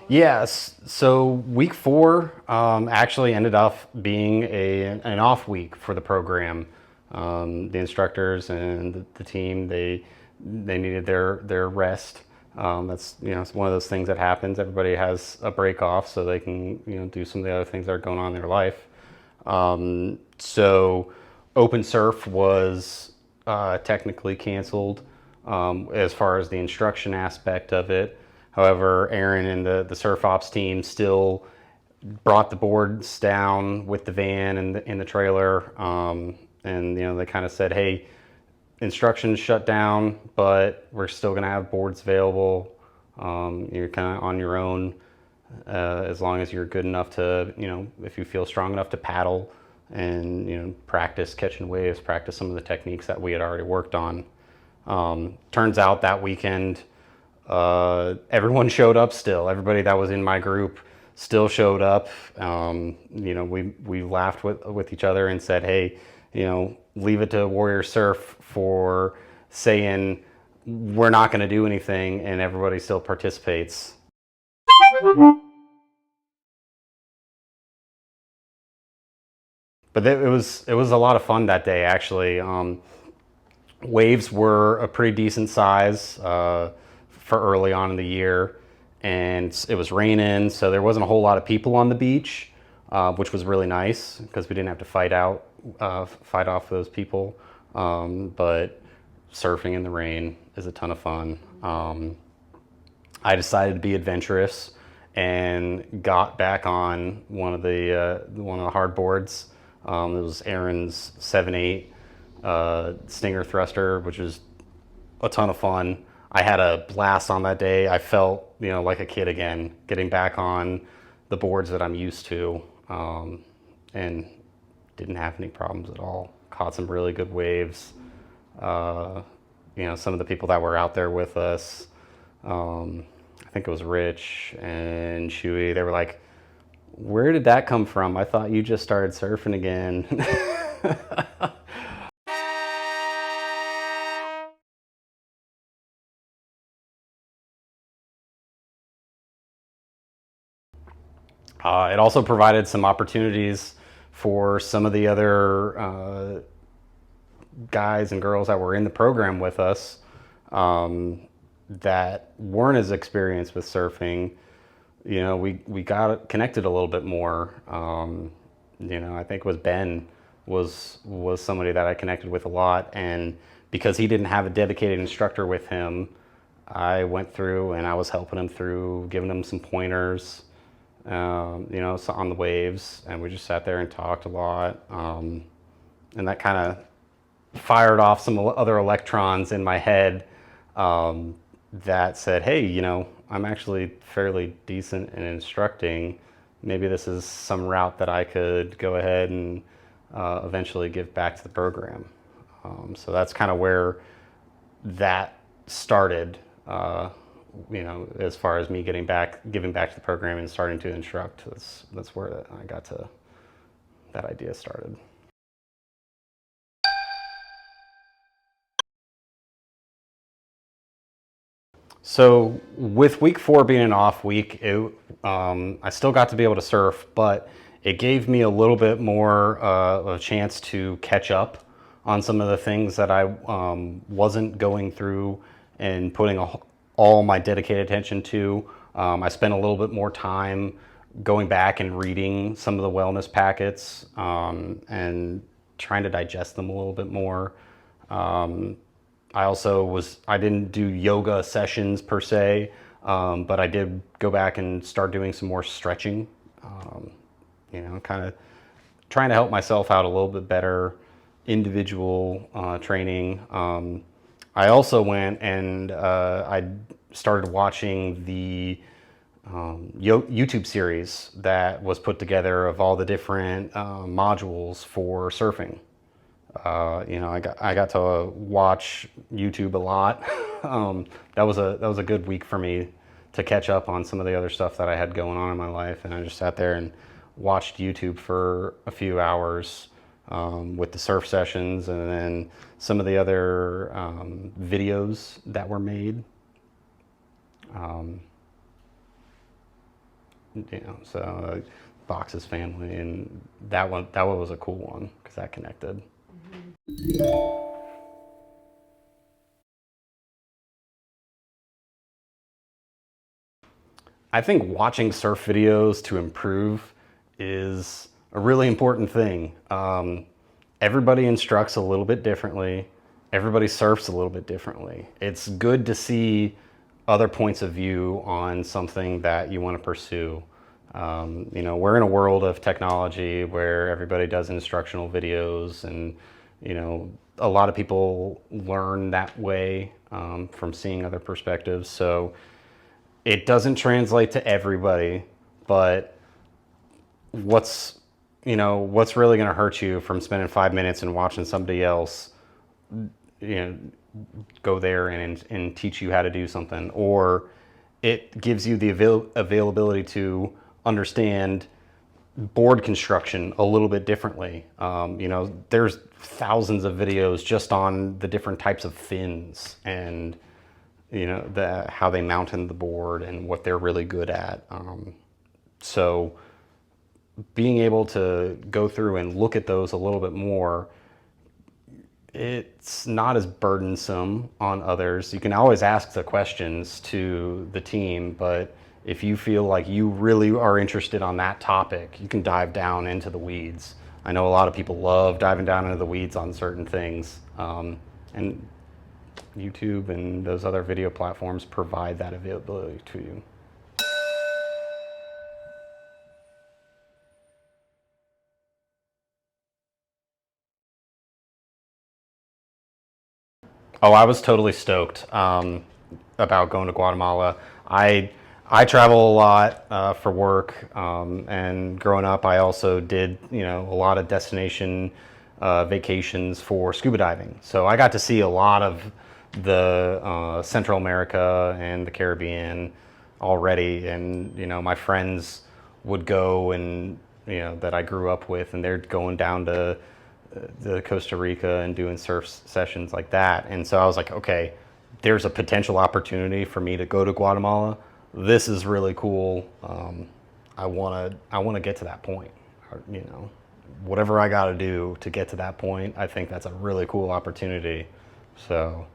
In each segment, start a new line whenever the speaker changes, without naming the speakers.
Yes. So week four actually ended up being an off week for the program. The instructors and the team they needed their rest. That's it's one of those things that happens. Everybody has a break off so they can do some of the other things that are going on in their life. So Open Surf was technically canceled as far as the instruction aspect of it. However, Aaron and the Surf Ops team still brought the boards down with the van and the trailer, and they kind of said, "Hey, instructions shut down, but we're still going to have boards available. You're kind of on your own as long as you're good enough to, if you feel strong enough to paddle and, practice catching waves, practice some of the techniques that we had already worked on." Turns out that weekend, everyone showed up still. Everybody that was in my group still showed up. We laughed with each other and said, "Hey, leave it to Warrior Surf for saying we're not going to do anything," and everybody still participates. But it was a lot of fun that day actually. Waves were a pretty decent size for early on in the year, and it was raining, so there wasn't a whole lot of people on the beach, which was really nice because we didn't have to fight off those people. But surfing in the rain is a ton of fun. I decided to be adventurous and got back on one of the hard boards. It was Aaron's 7/8 Stinger thruster, which was a ton of fun. I had a blast on that day. I felt like a kid again, getting back on the boards that I'm used to, and didn't have any problems at all. Caught some really good waves. Some of the people that were out there with us, I think it was Rich and Shuey, they were like, "Where did that come from? I thought you just started surfing again." It also provided some opportunities for some of the other guys and girls that were in the program with us, that weren't as experienced with surfing. We got connected a little bit more. I think it was Ben was somebody that I connected with a lot, and because he didn't have a dedicated instructor with him, I went through and I was helping him through, giving him some pointers, so on the waves, and we just sat there and talked a lot, and that kind of fired off some other electrons in my head, that said, "Hey, I'm actually fairly decent in instructing. Maybe this is some route that I could go ahead and eventually give back to the program." So that's kind of where that started, as far as me giving back to the program and starting to instruct. That's where I got to that idea started. So with week four being an off week, I still got to be able to surf, but it gave me a little bit more of a chance to catch up on some of the things that I wasn't going through and putting all my dedicated attention to. I spent a little bit more time going back and reading some of the wellness packets, and trying to digest them a little bit more. I didn't do yoga sessions per se, but I did go back and start doing some more stretching, kind of trying to help myself out a little bit better, individual training. I also went and I started watching the YouTube series that was put together of all the different modules for surfing. I got to watch YouTube a lot. That was a good week for me to catch up on some of the other stuff that I had going on in my life, and I just sat there and watched YouTube for a few hours, with the surf sessions and then some of the other videos that were made. Um, So Box's family, and that one was a cool one because that connected. I think watching surf videos to improve is a really important thing. Everybody instructs a little bit differently. Everybody surfs a little bit differently. It's good to see other points of view on something that you want to pursue. We're in a world of technology where everybody does instructional videos, and a lot of people learn that way from seeing other perspectives. So it doesn't translate to everybody, but what's what's really going to hurt you from spending 5 minutes and watching somebody else you know go there and teach you how to do something, or it gives you the availability to understand board construction a little bit differently. There's thousands of videos just on the different types of fins, and how they mount in the board and what they're really good at. So being able to go through and look at those a little bit more, it's not as burdensome on others. You can always ask the questions to the team, but if you feel like you really are interested on that topic, you can dive down into the weeds. I know a lot of people love diving down into the weeds on certain things, and YouTube and those other video platforms provide that availability to you. Oh, I was totally stoked about going to Guatemala. I travel a lot for work, and growing up, I also did a lot of destination vacations for scuba diving. So I got to see a lot of the Central America and the Caribbean already, and my friends would go, and that I grew up with, and they're going down to the Costa Rica and doing surf sessions like that. And so I was like, okay, there's a potential opportunity for me to go to Guatemala. This is really cool. I want to get to that point. Whatever I got to do to get to that point, I think that's a really cool opportunity. So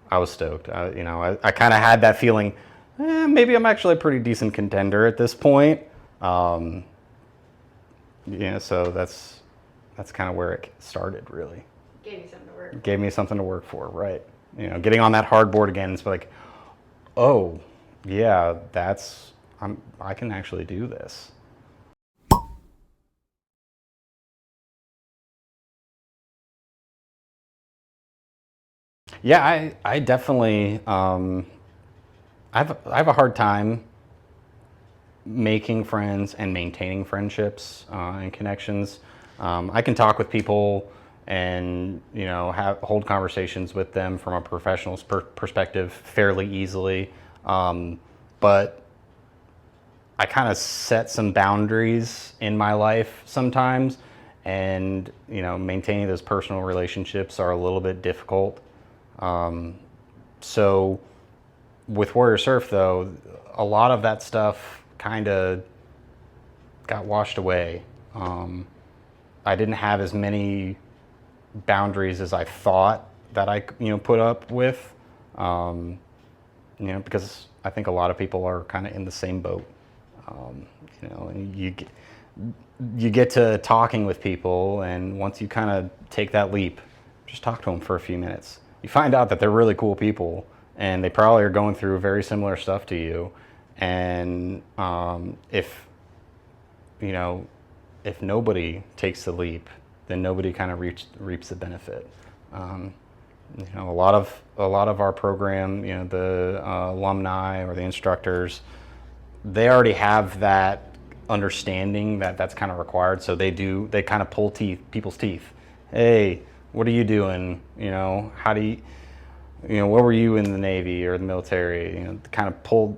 I was stoked. I kind of had that feeling, maybe I'm actually a pretty decent contender at this point. So that's kind of where it started, really.
Gave you something to work.
Gave me something to work for, right? Getting on that hard board again, it's like, oh, yeah, I can actually do this. Yeah, I definitely, I have a hard time making friends and maintaining friendships and connections. I can talk with people and hold conversations with them from a professional perspective fairly easily, but I kind of set some boundaries in my life sometimes, and maintaining those personal relationships are a little bit difficult. So with Warrior Surf, though, a lot of that stuff kind of got washed away. I didn't have as many boundaries as I thought that I put up with, because I think a lot of people are kind of in the same boat. And you get to talking with people, and once you kind of take that leap, just talk to them for a few minutes. You find out that they're really cool people, and they probably are going through very similar stuff to you. And if nobody takes the leap, then nobody kind of reaps the benefit. A lot of our program, the alumni or the instructors, they already have that understanding that that's kind of required. So they kind of pull people's teeth. Hey, what are you doing? How do you, what were you in the Navy or the military? Kind of pull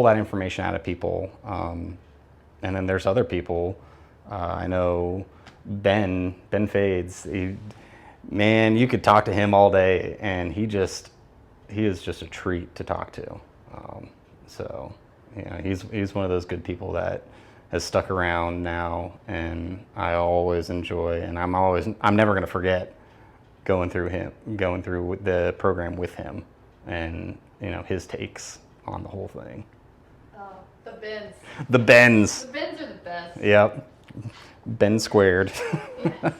that information out of people. And then there's other people. I know Ben Fades. Man, you could talk to him all day, and he is just a treat to talk to. So He's one of those good people that has stuck around now, and I always enjoy, and I'm never going to forget going through the program with him, and his takes on the whole thing.
Oh, the bins.
The bends.
The bins are the best.
Yep. Ben squared.
Yes.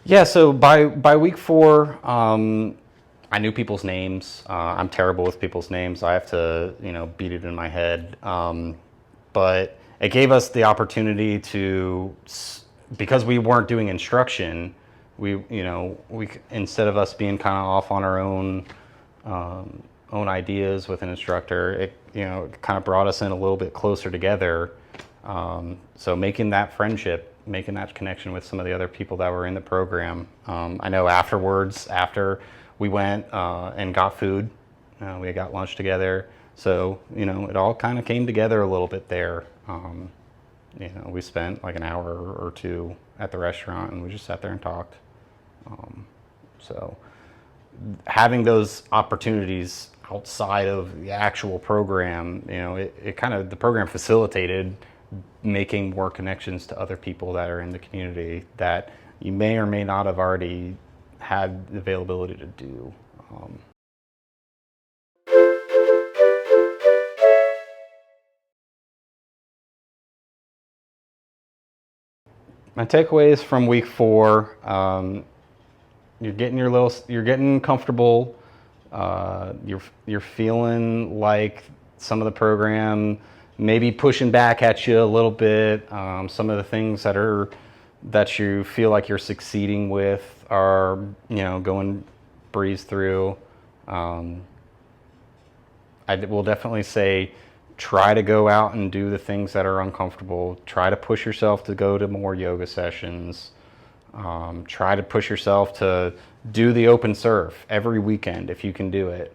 Yeah, so by week 4, I knew people's names. I'm terrible with people's names. I have to, beat it in my head. But it gave us the opportunity to, because we weren't doing instruction, we instead of us being kind of off on our own ideas with an instructor, it kind of brought us in a little bit closer together. So making that friendship, making that connection with some of the other people that were in the program. I know afterwards, after we went and got food, we got lunch together. So, it all kind of came together a little bit there. We spent like an hour or 2 at the restaurant, and we just sat there and talked. So having those opportunities outside of the actual program, it kind of, the program facilitated making more connections to other people that are in the community that you may or may not have already had the availability to do. My takeaways from week 4, you're getting comfortable. You're feeling like some of the program maybe pushing back at you a little bit. Some of the things that you feel like you're succeeding with are going breeze through. I will definitely say, try to go out and do the things that are uncomfortable. Try to push yourself to go to more yoga sessions. Try to push yourself to do the open surf every weekend if you can do it.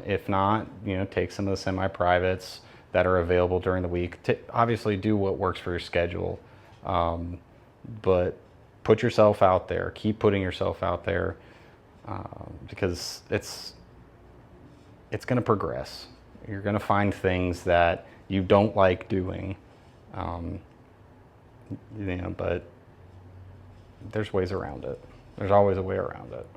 If not, take some of the semi-privates that are available during the week. Obviously do what works for your schedule. But put yourself out there. Keep putting yourself out there, because it's going to progress. You're going to find things that you don't like doing, but there's ways around it. There's always a way around it.